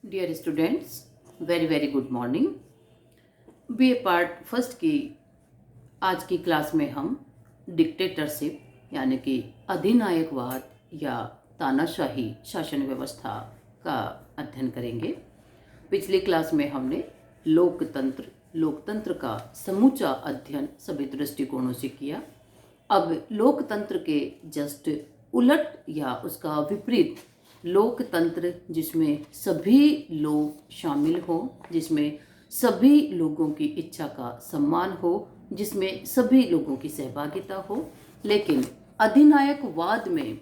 Dear students, very very good morning. BA part first की आज की क्लास में हम डिक्टेटरशिप यानी कि अधिनायकवाद या तानाशाही शासन व्यवस्था का अध्ययन करेंगे। पिछली क्लास में हमने लोकतंत्र का समूचा अध्ययन सभी दृष्टिकोणों से किया। अब लोकतंत्र के जस्ट उलट या उसका विपरीत लोकतंत्र, जिसमें सभी लोग शामिल हो, जिसमें सभी लोगों की इच्छा का सम्मान हो, जिसमें सभी लोगों की सहभागिता हो, लेकिन अधिनायकवाद में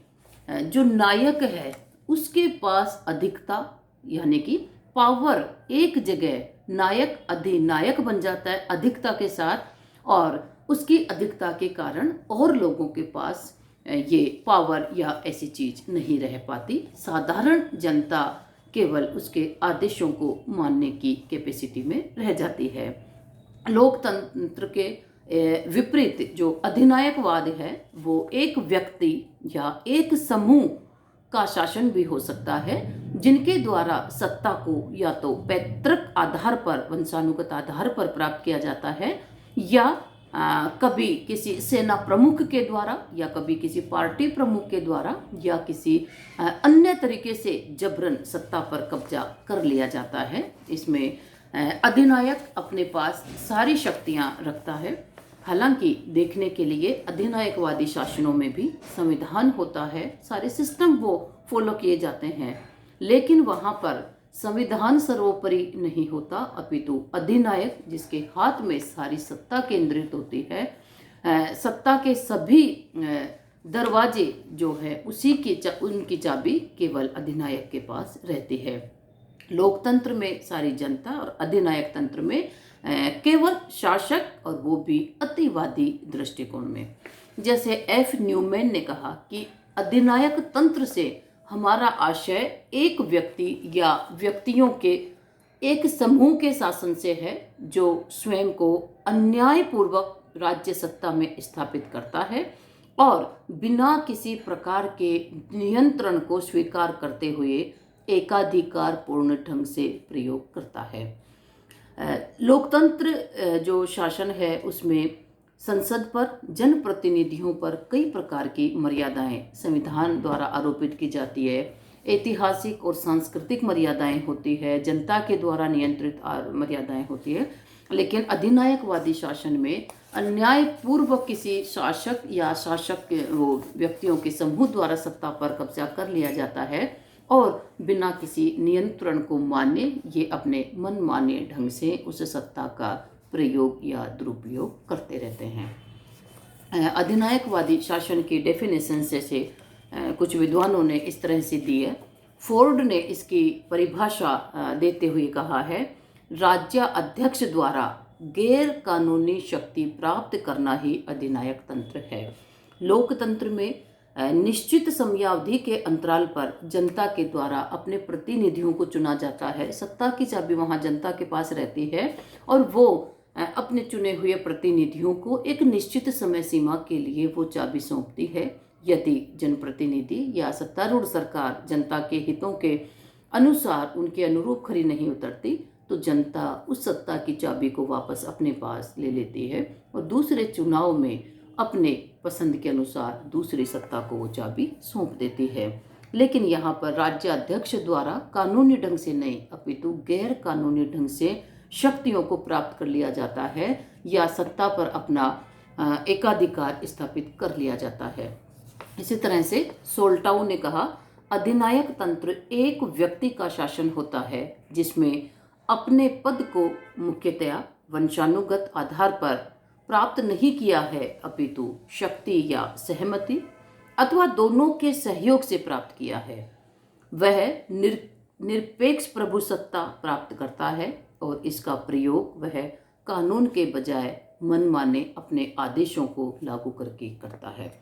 जो नायक है उसके पास अधिकता यानी कि पावर, एक जगह नायक अधिनायक बन जाता है अधिकता के साथ, और उसकी अधिकता के कारण और लोगों के पास ये पावर या ऐसी चीज नहीं रह पाती। साधारण जनता केवल उसके आदेशों को मानने की कैपेसिटी में रह जाती है। लोकतंत्र के विपरीत जो अधिनायकवाद है वो एक व्यक्ति या एक समूह का शासन भी हो सकता है, जिनके द्वारा सत्ता को या तो पैतृक आधार पर, वंशानुगत आधार पर प्राप्त किया जाता है, या कभी किसी सेना प्रमुख के द्वारा, या कभी किसी पार्टी प्रमुख के द्वारा, या किसी अन्य तरीके से जबरन सत्ता पर कब्जा कर लिया जाता है। इसमें अधिनायक अपने पास सारी शक्तियां रखता है। हालांकि देखने के लिए अधिनायकवादी शासनों में भी संविधान होता है, सारे सिस्टम वो फॉलो किए जाते हैं, लेकिन वहाँ पर संविधान सर्वोपरि नहीं होता, अपितु अधिनायक जिसके हाथ में सारी सत्ता केंद्रित होती है, सत्ता के सभी दरवाजे जो है उनकी चाबी केवल अधिनायक के पास रहती है। लोकतंत्र में सारी जनता और अधिनायक तंत्र में केवल शासक, और वो भी अतिवादी दृष्टिकोण में। जैसे एफ न्यूमैन ने कहा कि अधिनायक तंत्र से हमारा आशय एक व्यक्ति या व्यक्तियों के एक समूह के शासन से है, जो स्वयं को अन्यायपूर्वक राज्य सत्ता में स्थापित करता है और बिना किसी प्रकार के नियंत्रण को स्वीकार करते हुए एकाधिकार पूर्ण ढंग से प्रयोग करता है। लोकतंत्र जो शासन है उसमें संसद पर, जनप्रतिनिधियों पर कई प्रकार की मर्यादाएं संविधान द्वारा आरोपित की जाती है। ऐतिहासिक और सांस्कृतिक मर्यादाएं होती है, जनता के द्वारा नियंत्रित मर्यादाएं होती है। लेकिन अधिनायकवादी शासन में अन्यायपूर्वक किसी शासक या शासक वो व्यक्तियों के समूह द्वारा सत्ता पर कब्जा कर लिया जाता है और बिना किसी नियंत्रण को माने ये अपने मनमाने ढंग से उस सत्ता का प्रयोग या दुरुपयोग करते रहते हैं। अधिनायकवादी शासन की डेफिनेशन से कुछ विद्वानों ने इस तरह से दी है। फोर्ड ने इसकी परिभाषा देते हुए कहा है, राज्य अध्यक्ष द्वारा गैर कानूनी शक्ति प्राप्त करना ही अधिनायक तंत्र है। लोकतंत्र में निश्चित समयावधि के अंतराल पर जनता के द्वारा अपने प्रतिनिधियों को चुना जाता है। सत्ता की चाबी वहां जनता के पास रहती है और वो अपने चुने हुए प्रतिनिधियों को एक निश्चित समय सीमा के लिए वो चाबी सौंपती है। यदि जनप्रतिनिधि या सत्तारूढ़ सरकार जनता के हितों के अनुसार उनके अनुरूप खरी नहीं उतरती तो जनता उस सत्ता की चाबी को वापस अपने पास ले लेती है और दूसरे चुनाव में अपने पसंद के अनुसार दूसरी सत्ता को वो चाबी सौंप देती है। लेकिन यहाँ पर राज्य अध्यक्ष द्वारा कानूनी ढंग से नहीं, अपितु गैर कानूनी ढंग से शक्तियों को प्राप्त कर लिया जाता है या सत्ता पर अपना एकाधिकार स्थापित कर लिया जाता है। इसी तरह से सोल्टाउ ने कहा, अधिनायक तंत्र एक व्यक्ति का शासन होता है जिसमें अपने पद को मुख्यतया वंशानुगत आधार पर प्राप्त नहीं किया है, अपितु शक्ति या सहमति अथवा दोनों के सहयोग से प्राप्त किया है। वह निरपेक्ष प्रभुसत्ता प्राप्त करता है और इसका प्रयोग वह कानून के बजाय मनमाने अपने आदेशों को लागू करके करता है।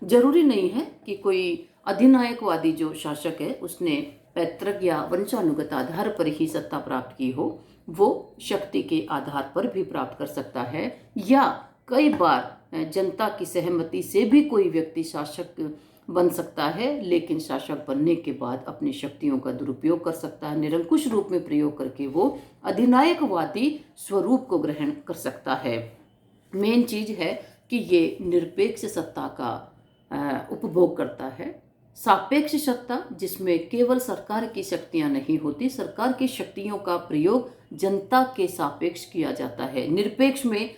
जरूरी नहीं है कि कोई अधिनायकवादी जो शासक है उसने पैतृक या वंशानुगत आधार पर ही सत्ता प्राप्त की हो, वो शक्ति के आधार पर भी प्राप्त कर सकता है, या कई बार जनता की सहमति से भी कोई व्यक्ति शासक बन सकता है, लेकिन शासक बनने के बाद अपनी शक्तियों का दुरुपयोग कर सकता है। निरंकुश रूप में प्रयोग करके वो अधिनायकवादी स्वरूप को ग्रहण कर सकता है। मेन चीज है कि ये निरपेक्ष सत्ता का उपभोग करता है। सापेक्ष सत्ता, जिसमें केवल सरकार की शक्तियां नहीं होती, सरकार की शक्तियों का प्रयोग जनता के सापेक्ष किया जाता है। निरपेक्ष में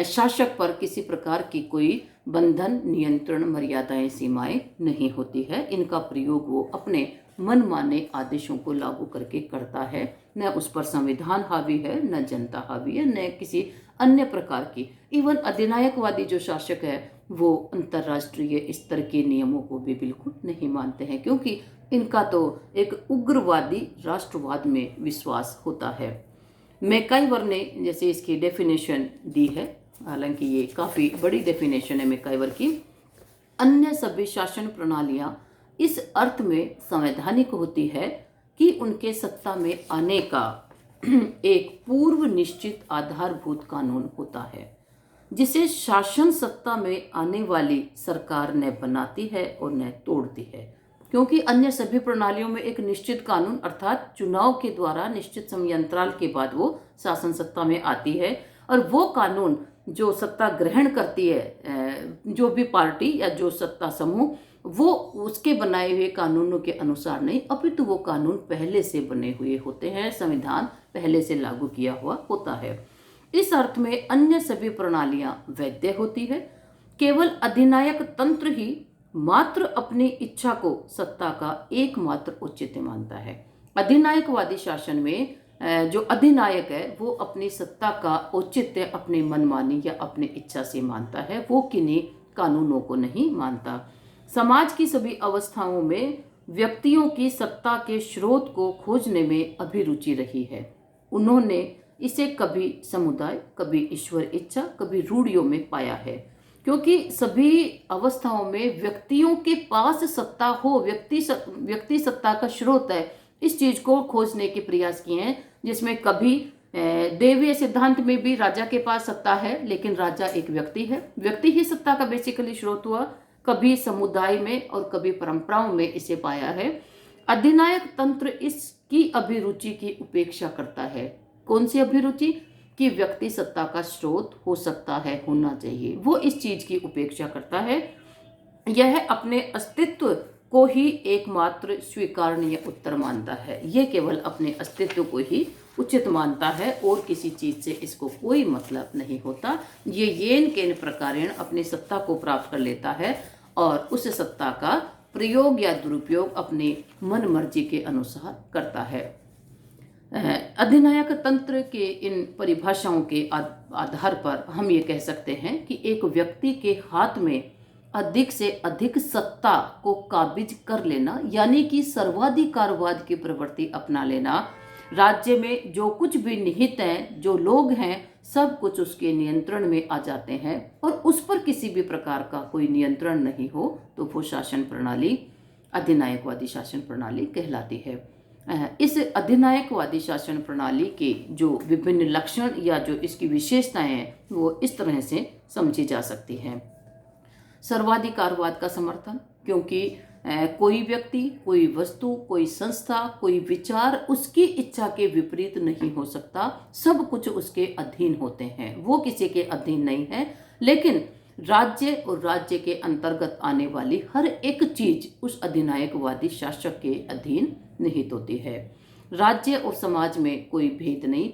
शासक पर किसी प्रकार की कोई बंधन, नियंत्रण, मर्यादाएं, सीमाएं नहीं होती है। इनका प्रयोग वो अपने मनमाने आदेशों को लागू करके करता है। न उस पर संविधान हावी है, न जनता हावी है, न किसी अन्य प्रकार की। इवन अधिनायकवादी जो शासक है वो अंतर्राष्ट्रीय स्तर के नियमों को भी बिल्कुल नहीं मानते हैं, क्योंकि इनका तो एक उग्रवादी राष्ट्रवाद में विश्वास होता है। मैकाइवर ने जैसे इसकी डेफिनेशन दी है, हालांकि ये काफ़ी बड़ी डेफिनेशन है मैकाइवर की। अन्य सभी शासन प्रणालियां इस अर्थ में संवैधानिक होती है कि उनके सत्ता में आने का एक पूर्व निश्चित आधारभूत कानून होता है, जिसे शासन सत्ता में आने वाली सरकार न बनाती है और न तोड़ती है। क्योंकि अन्य सभी प्रणालियों में एक निश्चित कानून अर्थात चुनाव के द्वारा निश्चित समयांतराल के बाद वो शासन सत्ता में आती है, और वो कानून जो सत्ता ग्रहण करती है जो भी पार्टी या जो सत्ता समूह, वो उसके बनाए हुए कानूनों के अनुसार नहीं, अपितु वो कानून पहले से बने हुए होते हैं, संविधान पहले से लागू किया हुआ होता है। इस अर्थ में अन्य सभी प्रणालियां वैध होती है। केवल अधिनायक तंत्र ही मात्र अपनी इच्छा को सत्ता का एकमात्र औचित्य मानता है। अधिनायकवादी शासन में जो अधिनायक है वो अपनी सत्ता का औचित्य अपने मनमानी या अपनी इच्छा से मानता है, वो किन्हीं कानूनों को नहीं मानता। समाज की सभी अवस्थाओं में व्यक्तियों की सत्ता के स्रोत को खोजने में अभिरुचि रही है। उन्होंने इसे कभी समुदाय, कभी ईश्वर इच्छा, कभी रूढ़ियों में पाया है, क्योंकि सभी अवस्थाओं में व्यक्तियों के पास सत्ता हो, व्यक्ति सत्ता का स्रोत है, इस चीज को खोजने के प्रयास किए हैं। जिसमें कभी देवीय सिद्धांत में भी राजा के पास सत्ता है, लेकिन राजा एक व्यक्ति है, व्यक्ति ही सत्ता का बेसिकली स्रोत हुआ। कभी समुदाय में और कभी परंपराओं में इसे पाया है। अधिनायक तंत्र इसकी अभिरुचि की उपेक्षा करता है। कौन सी अभिरुचि? कि व्यक्ति सत्ता का स्रोत हो सकता है, होना चाहिए, वो इस चीज की उपेक्षा करता है। यह अपने अस्तित्व को ही एकमात्र स्वीकार्य उत्तर मानता है। ये केवल अपने अस्तित्व को ही उचित मानता है और किसी चीज से इसको कोई मतलब नहीं होता। ये येन केन प्रकारेण अपनी सत्ता को प्राप्त कर लेता है और उस सत्ता का प्रयोग या दुरुपयोग अपने मन मर्जी के अनुसार करता है। अधिनायक तंत्र के इन परिभाषाओं के आधार पर हम ये कह सकते हैं कि एक व्यक्ति के हाथ में अधिक से अधिक सत्ता को काबिज कर लेना, यानी कि सर्वाधिकारवाद की प्रवृत्ति अपना लेना। राज्य में जो कुछ भी निहित हैं, जो लोग हैं, सब कुछ उसके नियंत्रण में आ जाते हैं और उस पर किसी भी प्रकार का कोई नियंत्रण नहीं हो, तो वो शासन प्रणाली अधिनायकवादी शासन प्रणाली कहलाती है। इस अधिनायकवादी शासन प्रणाली के जो विभिन्न लक्षण या जो इसकी विशेषताएं हैं वो इस तरह से समझी जा सकती हैं। सर्वाधिकारवाद का समर्थन, क्योंकि कोई व्यक्ति, कोई वस्तु, कोई संस्था, कोई विचार उसकी इच्छा के विपरीत नहीं हो सकता। सब कुछ उसके अधीन होते हैं, वो किसी के अधीन नहीं है। लेकिन राज्य और राज्य के अंतर्गत आने वाली हर एक चीज उस अधिनायकवादी शासक के अधीन निहित होती है। राज्य और समाज में कोई भेद नहीं।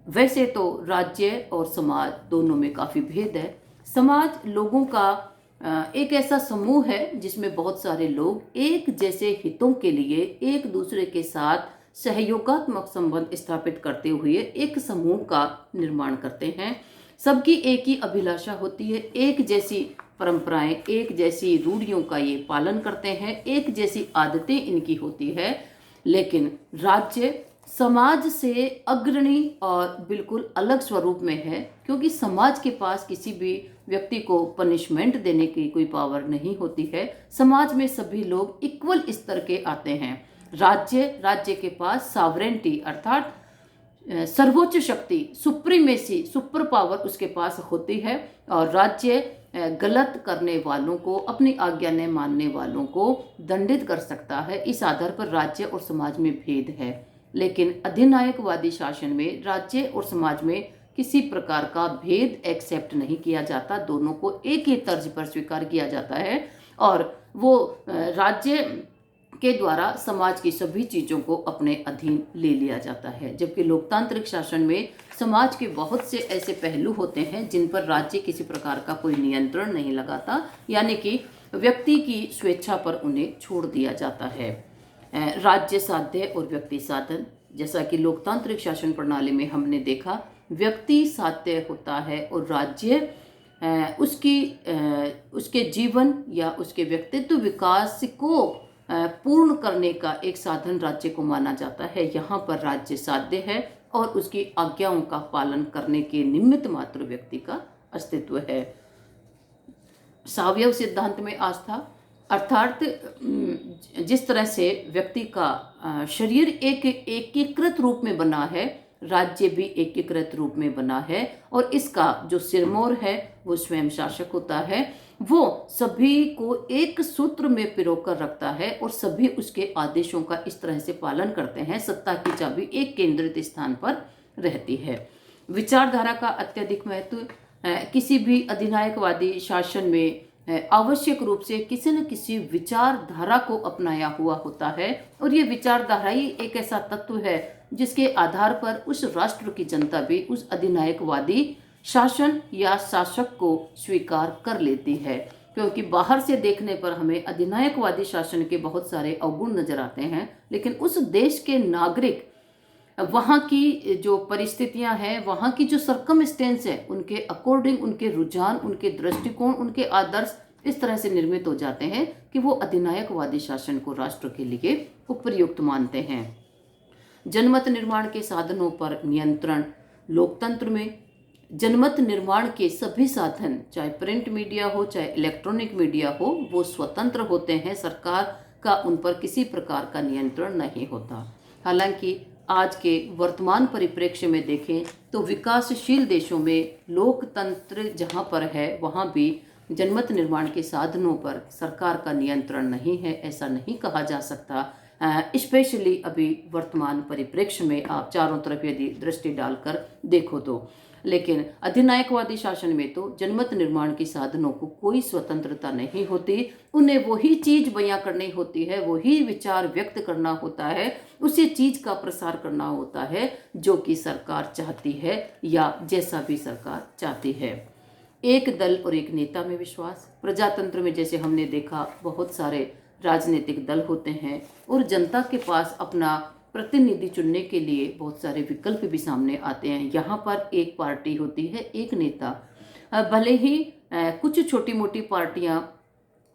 वैसे तो राज्य और समाज दोनों में काफी भेद है। समाज लोगों का एक ऐसा समूह है जिसमें बहुत सारे लोग एक जैसे हितों के लिए एक दूसरे के साथ सहयोगात्मक संबंध स्थापित करते हुए एक समूह का निर्माण करते हैं। सबकी एक ही अभिलाषा होती है, एक जैसी परंपराएं, एक जैसी रूढ़ियों का ये पालन करते हैं, एक जैसी आदतें इनकी होती है। लेकिन राज्य समाज से अग्रणी और बिल्कुल अलग स्वरूप में है, क्योंकि समाज के पास किसी भी व्यक्ति को पनिशमेंट देने की कोई पावर नहीं होती है। समाज में सभी लोग इक्वल स्तर के आते हैं। राज्य के पास सॉवरेंटी अर्थात सर्वोच्च शक्ति, सुप्रीमेसी, सुपर पावर उसके पास होती है और राज्य गलत करने वालों को, अपनी आज्ञा न मानने वालों को दंडित कर सकता है। इस आधार पर राज्य और समाज में भेद है, लेकिन अधिनायकवादी शासन में राज्य और समाज में किसी प्रकार का भेद एक्सेप्ट नहीं किया जाता। दोनों को एक ही तर्ज पर स्वीकार किया जाता है और वो राज्य के द्वारा समाज की सभी चीज़ों को अपने अधीन ले लिया जाता है। जबकि लोकतांत्रिक शासन में समाज के बहुत से ऐसे पहलू होते हैं जिन पर राज्य किसी प्रकार का कोई नियंत्रण नहीं लगाता, यानी कि व्यक्ति की स्वेच्छा पर उन्हें छोड़ दिया जाता है। राज्य साध्य और व्यक्ति साधन, जैसा कि लोकतांत्रिक शासन प्रणाली में हमने देखा, व्यक्ति साध्य होता है और राज्य उसके जीवन या उसके व्यक्तित्व विकास को पूर्ण करने का एक साधन राज्य को माना जाता है। यहाँ पर राज्य साध्य है और उसकी आज्ञाओं का पालन करने के निमित्त मात्र व्यक्ति का अस्तित्व है। सावयव सिद्धांत में आस्था, अर्थात जिस तरह से व्यक्ति का शरीर एक एकीकृत रूप में बना है, राज्य भी एकीकृत रूप में बना है और इसका जो सिरमौर है वो स्वयं शासक होता है। वो सभी को एक सूत्र में पिरोकर रखता है और सभी उसके आदेशों का इस तरह से पालन करते हैं। सत्ता की चाबी एक केंद्रित स्थान पर रहती है। विचारधारा का अत्यधिक महत्व, किसी भी अधिनायकवादी शासन में आवश्यक रूप से किसी न किसी विचारधारा को अपनाया हुआ होता है और ये विचारधारा ही एक ऐसा तत्व है जिसके आधार पर उस राष्ट्र की जनता भी उस अधिनायकवादी शासन या शासक को स्वीकार कर लेती है। क्योंकि बाहर से देखने पर हमें अधिनायकवादी शासन के बहुत सारे अवगुण नजर आते हैं, लेकिन उस देश के नागरिक, वहाँ की जो परिस्थितियाँ हैं, वहाँ की जो सर्कमस्टेंस है, उनके अकॉर्डिंग उनके रुझान, उनके दृष्टिकोण, उनके आदर्श इस तरह से निर्मित हो जाते हैं कि वो अधिनायकवादी शासन को राष्ट्र के लिए उपयुक्त मानते हैं। जनमत निर्माण के साधनों पर नियंत्रण, लोकतंत्र में जनमत निर्माण के सभी साधन, चाहे प्रिंट मीडिया हो चाहे इलेक्ट्रॉनिक मीडिया हो, वो स्वतंत्र होते हैं। सरकार का उन पर किसी प्रकार का नियंत्रण नहीं होता। हालांकि आज के वर्तमान परिप्रेक्ष्य में देखें तो विकासशील देशों में लोकतंत्र जहाँ पर है वहाँ भी जनमत निर्माण के साधनों पर सरकार का नियंत्रण नहीं है, ऐसा नहीं कहा जा सकता। स्पेशली अभी वर्तमान परिप्रेक्ष्य में आप चारों तरफ यदि दृष्टि डालकर देखो तो, लेकिन अधिनायकवादी शासन में तो जनमत निर्माण के साधनों को कोई स्वतंत्रता नहीं होती। उन्हें वही चीज बयां करनी होती है, वही विचार व्यक्त करना होता है, उसी चीज का प्रसार करना होता है जो कि सरकार चाहती है या जैसा भी सरकार चाहती है। एक दल और एक नेता में विश्वास, प्रजातंत्र में जैसे हमने देखा बहुत सारे राजनीतिक दल होते हैं और जनता के पास अपना प्रतिनिधि चुनने के लिए बहुत सारे विकल्प भी सामने आते हैं। यहाँ पर एक पार्टी होती है, एक नेता। भले ही कुछ छोटी मोटी पार्टियाँ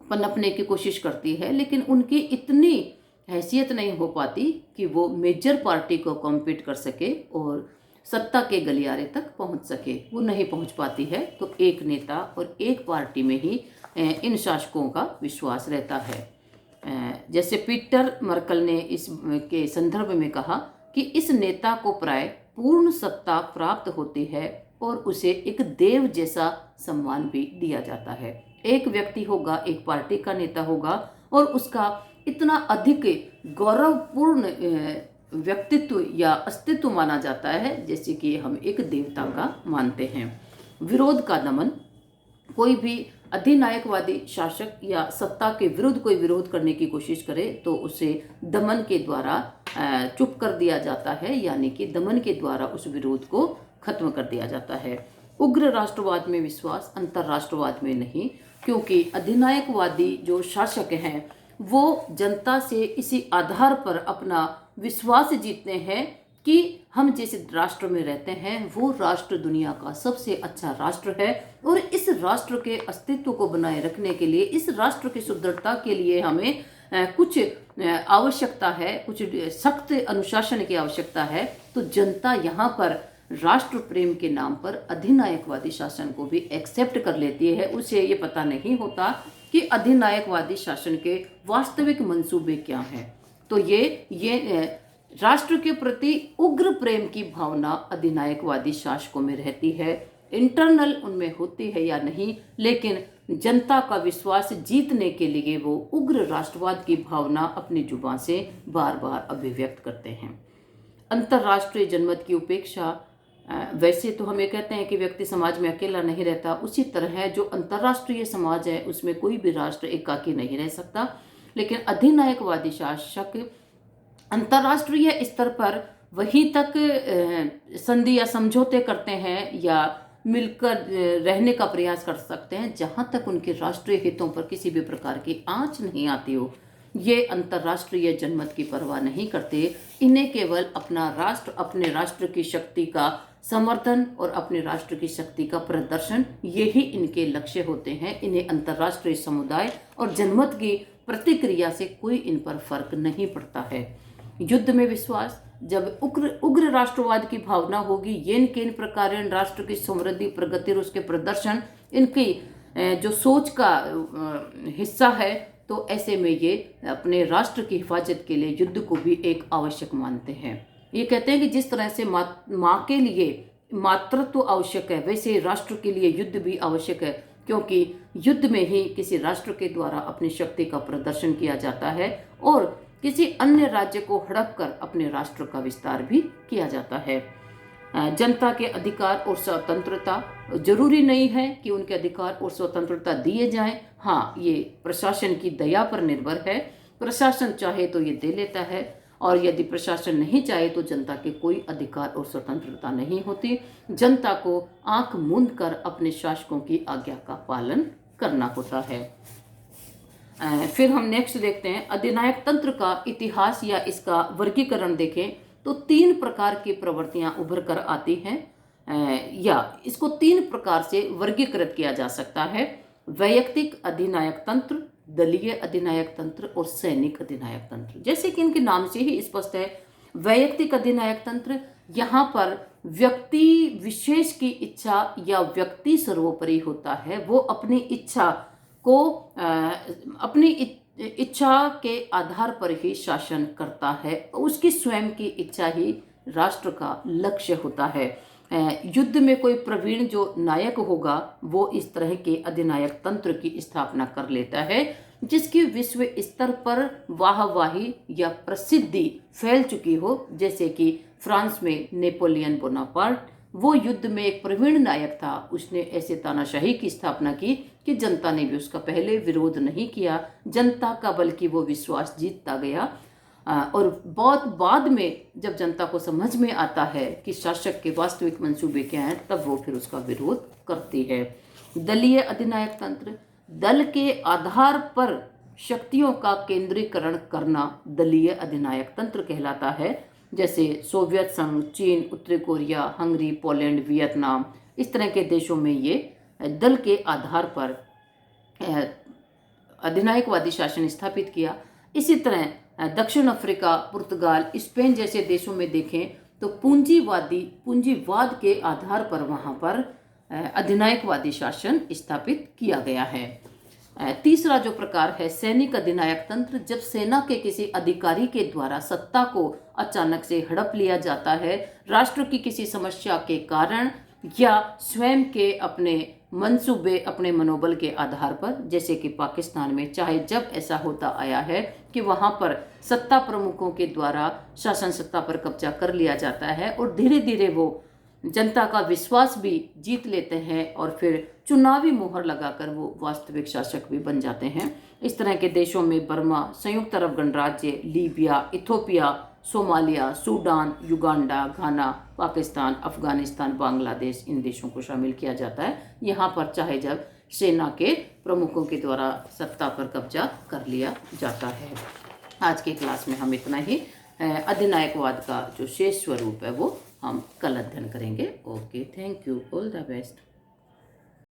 पनपने की कोशिश करती है, लेकिन उनकी इतनी हैसियत नहीं हो पाती कि वो मेजर पार्टी को कॉम्पीट कर सके और सत्ता के गलियारे तक पहुँच सके, वो नहीं पहुँच पाती है। तो एक नेता और एक पार्टी में ही इन शासकों का विश्वास रहता है। जैसे पीटर मर्कल ने इस के संदर्भ में कहा कि इस नेता को प्राय पूर्ण सत्ता प्राप्त होती है और उसे एक देव जैसा सम्मान भी दिया जाता है। एक व्यक्ति होगा, एक पार्टी का नेता होगा और उसका इतना अधिक गौरवपूर्ण व्यक्तित्व या अस्तित्व माना जाता है जैसे कि हम एक देवता का मानते हैं। विरोध का दमन, कोई भी अधिनायकवादी शासक या सत्ता के विरुद्ध कोई विरोध करने की कोशिश करे तो उसे दमन के द्वारा चुप कर दिया जाता है, यानी कि दमन के द्वारा उस विरोध को खत्म कर दिया जाता है। उग्र राष्ट्रवाद में विश्वास, अंतर्राष्ट्रवाद में नहीं, क्योंकि अधिनायकवादी जो शासक हैं वो जनता से इसी आधार पर अपना विश्वास जीतते हैं कि हम जिस राष्ट्र में रहते हैं वो राष्ट्र दुनिया का सबसे अच्छा राष्ट्र है और इस राष्ट्र के अस्तित्व को बनाए रखने के लिए, इस राष्ट्र की सुदृढ़ता के लिए हमें कुछ आवश्यकता है, कुछ सख्त अनुशासन की आवश्यकता है। तो जनता यहाँ पर राष्ट्र प्रेम के नाम पर अधिनायकवादी शासन को भी एक्सेप्ट कर लेती है। उसे ये पता नहीं होता कि अधिनायकवादी शासन के वास्तविक मंसूबे क्या हैं। तो ये राष्ट्र के प्रति उग्र प्रेम की भावना अधिनायकवादी शासकों में रहती है। इंटरनल उनमें होती है या नहीं, लेकिन जनता का विश्वास जीतने के लिए वो उग्र राष्ट्रवाद की भावना अपनी जुबान से बार बार अभिव्यक्त करते हैं। अंतर्राष्ट्रीय जनमत की उपेक्षा, वैसे तो हम ये कहते हैं कि व्यक्ति समाज में अकेला नहीं रहता, उसी तरह है जो अंतर्राष्ट्रीय समाज है उसमें कोई भी राष्ट्र एकाकी नहीं रह सकता, लेकिन अधिनायकवादी शासक अंतर्राष्ट्रीय स्तर पर वहीं तक संधि या समझौते करते हैं या मिलकर रहने का प्रयास कर सकते हैं जहां तक उनके राष्ट्रीय हितों पर किसी भी प्रकार की आंच नहीं आती हो। ये अंतर्राष्ट्रीय जनमत की परवाह नहीं करते। इन्हें केवल अपना राष्ट्र, अपने राष्ट्र की शक्ति का समर्थन और अपने राष्ट्र की शक्ति का प्रदर्शन, यही इनके लक्ष्य होते हैं। इन्हें अंतर्राष्ट्रीय समुदाय और जनमत की प्रतिक्रिया से कोई इन पर फर्क नहीं पड़ता है। युद्ध में विश्वास, जब उग्र राष्ट्रवाद की भावना होगी, येन केन प्रकारेण राष्ट्र की समृद्धि, प्रगति और उसके प्रदर्शन इनकी जो सोच का हिस्सा है, तो ऐसे में ये अपने राष्ट्र की हिफाजत के लिए युद्ध को भी एक आवश्यक मानते हैं। ये कहते हैं कि जिस तरह से माँ के लिए मातृत्व आवश्यक है, वैसे राष्ट्र के लिए युद्ध भी आवश्यक है, क्योंकि युद्ध में ही किसी राष्ट्र के द्वारा अपनी शक्ति का प्रदर्शन किया जाता है और किसी अन्य राज्य को हड़प कर अपने राष्ट्र का विस्तार भी किया जाता है। जनता के अधिकार और स्वतंत्रता, जरूरी नहीं है कि उनके अधिकार और स्वतंत्रता दिए जाएं। हाँ, ये प्रशासन की दया पर निर्भर है। प्रशासन चाहे तो ये दे लेता है, और यदि प्रशासन नहीं चाहे तो जनता के कोई अधिकार और स्वतंत्रता नहीं होती। जनता को आंख मूंद कर अपने शासकों की आज्ञा का पालन करना होता है। फिर हम नेक्स्ट देखते हैं, अधिनायक तंत्र का इतिहास या इसका वर्गीकरण देखें तो 3 प्रकार की प्रवृत्तियां उभर कर आती हैं, या इसको 3 प्रकार से वर्गीकृत किया जा सकता है। वैयक्तिक अधिनायक तंत्र, दलीय अधिनायक तंत्र और सैनिक अधिनायक तंत्र। जैसे कि इनके नाम से ही स्पष्ट है, वैयक्तिक अधिनायक तंत्र, यहाँ पर व्यक्ति विशेष की इच्छा या व्यक्ति सर्वोपरि होता है। वो अपनी इच्छा को अपनी इच्छा के आधार पर ही शासन करता है, उसकी स्वयं की इच्छा ही राष्ट्र का लक्ष्य होता है। युद्ध में कोई प्रवीण जो नायक होगा वो इस तरह के अधिनायक तंत्र की स्थापना कर लेता है, जिसकी विश्व स्तर पर वाहवाही या प्रसिद्धि फैल चुकी हो। जैसे कि फ्रांस में नेपोलियन बोनापार्ट, वो युद्ध में एक प्रवीण नायक था। उसने ऐसे तानाशाही की स्थापना की कि जनता ने भी उसका पहले विरोध नहीं किया, जनता का बल्कि वो विश्वास जीतता गया। और बहुत बाद में जब जनता को समझ में आता है कि शासक के वास्तविक मंसूबे क्या हैं, तब वो फिर उसका विरोध करती है। दलीय अधिनायक तंत्र, दल के आधार पर शक्तियों का केंद्रीकरण करना दलीय अधिनायक तंत्र कहलाता है। जैसे सोवियत संघ, चीन, उत्तरी कोरिया, हंगरी, पोलैंड, वियतनाम, इस तरह के देशों में ये दल के आधार पर अधिनायकवादी शासन स्थापित किया। इसी तरह दक्षिण अफ्रीका, पुर्तगाल, स्पेन जैसे देशों में देखें तो पूंजीवाद के आधार पर वहाँ पर अधिनायकवादी शासन स्थापित किया गया है। तीसरा जो प्रकार है सैनिक अधिनायक तंत्र, जब सेना के किसी अधिकारी के द्वारा सत्ता को अचानक से हड़प लिया जाता है, राष्ट्र की किसी समस्या के कारण या स्वयं के अपने मंसूबे, अपने मनोबल के आधार पर। जैसे कि पाकिस्तान में चाहे जब ऐसा होता आया है कि वहाँ पर सत्ता प्रमुखों के द्वारा शासन सत्ता पर कब्जा कर लिया जाता है और धीरे धीरे वो जनता का विश्वास भी जीत लेते हैं और फिर चुनावी मोहर लगाकर वो वास्तविक शासक भी बन जाते हैं। इस तरह के देशों में बर्मा, संयुक्त अरब गणराज्य, Libya, Ethiopia, Somalia, Sudan, Uganda, Ghana, Pakistan, Afghanistan, Bangladesh, इन देशों को शामिल किया जाता है। यहाँ पर चाहे जब सेना के प्रमुखों के द्वारा सत्ता पर कब्जा कर लिया जाता है। आज के क्लास में हम इतना ही। अधिनायकवाद का जो शेष स्वरूप है वो हम कल अध्ययन करेंगे। Okay, thank you, all the best.